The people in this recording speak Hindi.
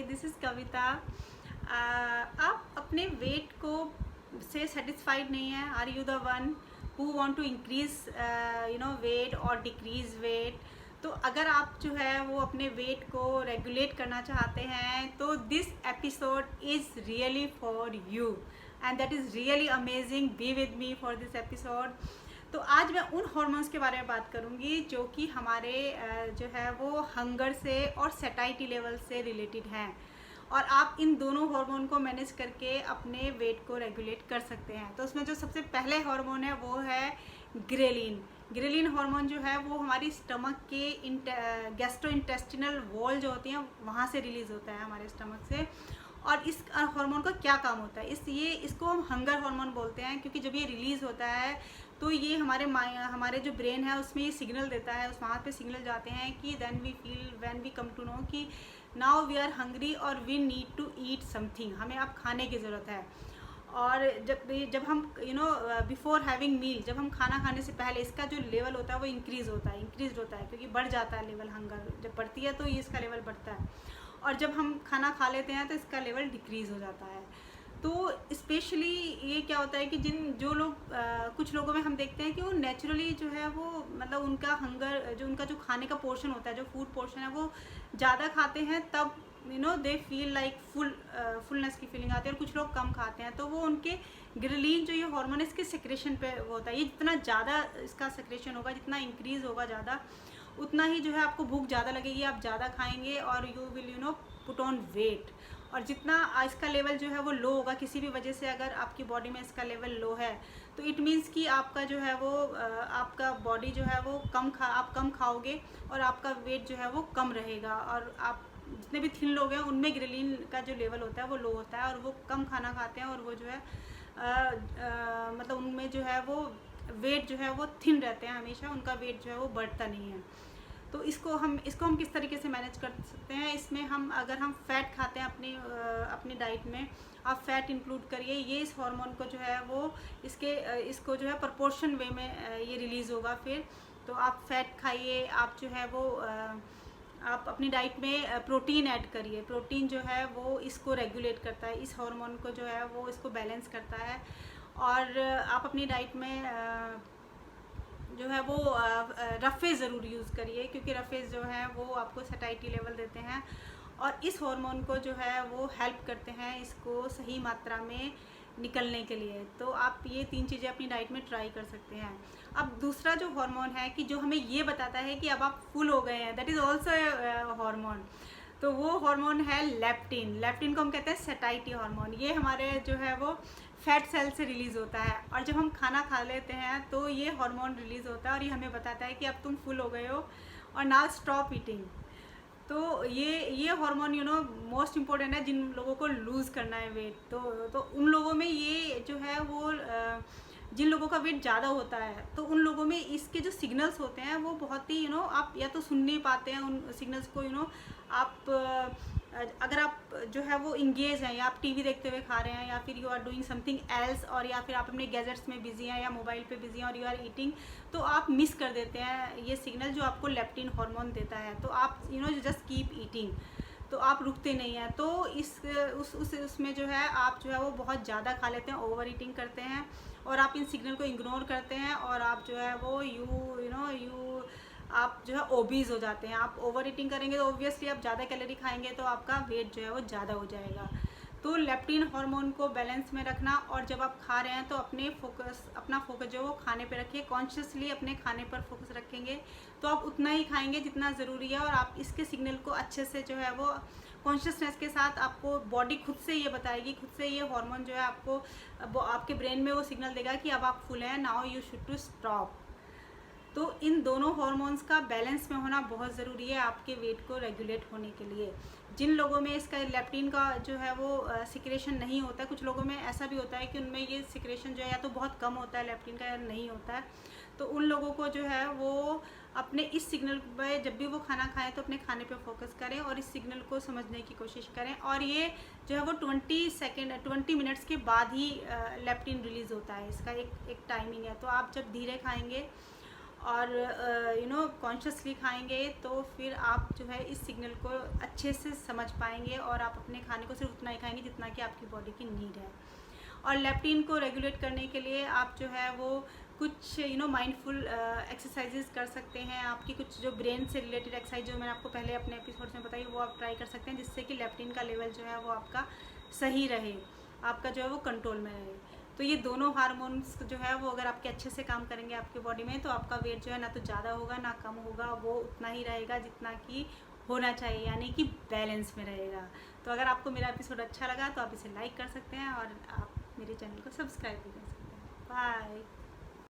दिस इज़ कविता। आप अपने वेट को से सेटिस्फाइड नहीं है? Are you the one who want to increase weight और डिक्रीज वेट? तो अगर आप जो है वो अपने वेट को रेगुलेट करना चाहते हैं तो this episode is really for you and that is really amazing. Be with me for this episode. तो आज मैं उन हॉर्मोन्स के बारे में बात करूंगी जो कि हमारे जो है वो हंगर से और सेटाइटी लेवल से रिलेटेड हैं, और आप इन दोनों हार्मोन को मैनेज करके अपने वेट को रेगुलेट कर सकते हैं। तो उसमें जो सबसे पहले हार्मोन है वो है ग्रेलिन। ग्रेलिन हार्मोन जो है वो हमारी स्टमक के गैस्ट्रो इंटेस्टिनल वॉल जो होती हैं वहाँ से रिलीज़ होता है, हमारे स्टमक से। और इस हार्मोन का क्या काम होता है, इसको हम हंगर हार्मोन बोलते हैं, क्योंकि जब ये रिलीज़ होता है तो ये हमारे जो ब्रेन है उसमें ये सिग्नल देता है, उस वहाँ पे सिग्नल जाते हैं कि then we feel when we come to know कि नाउ वी आर हंग्री और we need to eat something, हमें अब खाने की ज़रूरत है। और जब हम बिफोर हैविंग मील, जब हम खाना खाने से पहले इसका जो लेवल होता है वो इंक्रीज़ होता है, क्योंकि बढ़ जाता है लेवल। हंगर जब बढ़ती है तो ये इसका लेवल बढ़ता है, और जब हम खाना खा लेते हैं तो इसका लेवल डिक्रीज़ हो जाता है। तो स्पेशली ये क्या होता है कि जो लोग कुछ लोगों में हम देखते हैं कि वो नेचुरली जो है वो मतलब उनका हंगर, जो उनका जो खाने का पोर्शन होता है, जो फूड पोर्शन है वो ज़्यादा खाते हैं, तब दे फील लाइक फुलनेस की फीलिंग आती है। और कुछ लोग कम खाते हैं तो वो उनके ग्रेलिन जो ये हार्मोन है इसके सेक्रेशन पे वो होता है। ये जितना ज़्यादा इसका सेक्रेशन होगा, जितना इंक्रीज़ होगा ज़्यादा, उतना ही जो है आपको भूख ज़्यादा लगेगी, आप ज़्यादा खाएंगे और you will put on weight. और जितना इसका लेवल जो है वो लो होगा किसी भी वजह से, अगर आपकी बॉडी में इसका लेवल लो है तो इट मीन्स कि आपका जो है वो आपका बॉडी जो है वो आप कम खाओगे और आपका वेट जो है वो कम रहेगा। और आप जितने भी थिन लोग हैं उनमें ग्रेलिन का जो लेवल होता है वो लो होता है, और वो कम खाना खाते हैं, और वो जो है मतलब उनमें जो है वो वेट जो है वो थिन रहते हैं हमेशा, उनका वेट जो है वो बढ़ता नहीं है। तो इसको हम किस तरीके से मैनेज कर सकते हैं? इसमें हम अगर हम फैट खाते हैं अपनी डाइट में, आप फैट इंक्लूड करिए। ये इस हार्मोन को जो है वो इसको जो है प्रोपोर्शन वे में ये रिलीज़ होगा फिर। तो आप फैट खाइए, आप जो है वो आप अपनी डाइट में प्रोटीन ऐड करिए। प्रोटीन जो है वो इसको रेगुलेट करता है, इस हार्मोन को जो है वो इसको बैलेंस करता है। और आप अपनी डाइट में जो है वो रफ़ेज़ ज़रूर यूज़ करिए, क्योंकि रफ़ेज़ जो है वो आपको सेटाइटी लेवल देते हैं और इस हार्मोन को जो है वो हेल्प करते हैं इसको सही मात्रा में निकलने के लिए। तो आप ये 3 चीज़ें अपनी डाइट में ट्राई कर सकते हैं। अब दूसरा जो हार्मोन है कि जो हमें ये बताता है कि अब आप फुल हो गए हैं, that is also a hormone. तो वो हार्मोन है लेप्टिन। लेप्टिन को हम कहते हैं सेटाइटी हार्मोन। ये हमारे जो है वो फैट सेल से रिलीज़ होता है, और जब हम खाना खा लेते हैं तो ये हार्मोन रिलीज़ होता है और ये हमें बताता है कि अब तुम फुल हो गए हो और नाउ स्टॉप ईटिंग। तो ये हार्मोन मोस्ट इम्पोर्टेंट है जिन लोगों को लूज़ करना है वेट। तो उन लोगों में ये जो है वो जिन लोगों का वेट ज़्यादा होता है तो उन लोगों में इसके जो सिग्नल्स होते हैं वो बहुत ही आप या तो सुन नहीं पाते हैं उन सिग्नल्स को। आप अगर आप जो है वो इंगेज हैं, या आप टीवी देखते हुए खा रहे हैं, या फिर you are doing something else, और या फिर आप अपने गैजेट्स में बिजी हैं या मोबाइल पे बिजी हैं और यू आर ईटिंग, तो आप मिस कर देते हैं ये सिग्नल जो आपको लेप्टिन हार्मोन देता है। तो आप जस्ट कीप ईटिंग, तो आप रुकते नहीं हैं। तो उसमें जो है आप जो है वो बहुत ज़्यादा खा लेते हैं, ओवर ईटिंग करते हैं, और आप इन सिग्नल को इग्नोर करते हैं, और आप जो है वो आप जो है ओबीज हो जाते हैं। आप ओवर ईटिंग करेंगे तो ऑब्वियसली आप ज़्यादा कैलोरी खाएंगे तो आपका वेट जो है वो ज़्यादा हो जाएगा। तो लेप्टिन हार्मोन को बैलेंस में रखना, और जब आप खा रहे हैं तो अपना फोकस जो वो खाने पे रखिए। कॉन्शियसली अपने खाने पर फोकस रखेंगे तो आप उतना ही खाएंगे जितना ज़रूरी है, और आप इसके सिग्नल को अच्छे से जो है वो कॉन्शियसनेस के साथ आपको बॉडी खुद से ये बताएगी, खुद से ये हार्मोन जो है आपके ब्रेन में वो सिग्नल देगा कि अब आप फुल हैं, now you should to stop. तो इन दोनों हार्मोन्स का बैलेंस में होना बहुत ज़रूरी है आपके वेट को रेगुलेट होने के लिए। जिन लोगों में इसका लेप्टिन का जो है वो सिक्रेशन नहीं होता है, कुछ लोगों में ऐसा भी होता है कि उनमें ये सिक्रेशन जो है या तो बहुत कम होता है लेप्टिन का, या नहीं होता है, तो उन लोगों को जो है वो अपने इस सिग्नल पे जब भी वो खाना खाएं तो अपने खाने पे फोकस करें और इस सिग्नल को समझने की कोशिश करें। और ये जो है वो 20 मिनट्स के बाद ही लेप्टिन रिलीज़ होता है, इसका एक टाइमिंग है। तो आप जब धीरे खाएंगे और कॉन्शियसली खाएंगे तो फिर आप जो है इस सिग्नल को अच्छे से समझ पाएंगे और आप अपने खाने को सिर्फ उतना ही खाएंगे जितना कि आपकी बॉडी की नीड है। और लेप्टिन को रेगुलेट करने के लिए आप जो है वो कुछ माइंडफुल एक्सरसाइजेज कर सकते हैं। आपकी कुछ जो ब्रेन से रिलेटेड एक्सरसाइज जो मैंने आपको पहले अपने एपिसोड में बताई वो आप ट्राई कर सकते हैं, जिससे कि लेप्टिन का लेवल जो है वो आपका सही रहे, आपका जो है वो कंट्रोल में रहे। तो ये दोनों हार्मोन्स जो है वो अगर आपके अच्छे से काम करेंगे आपके बॉडी में, तो आपका वेट जो है ना तो ज़्यादा होगा ना कम होगा, वो उतना ही रहेगा जितना कि होना चाहिए, यानी कि बैलेंस में रहेगा। तो अगर आपको मेरा एपिसोड अच्छा लगा तो आप इसे लाइक कर सकते हैं और आप मेरे चैनल को सब्सक्राइब भी कर सकते हैं। बाय।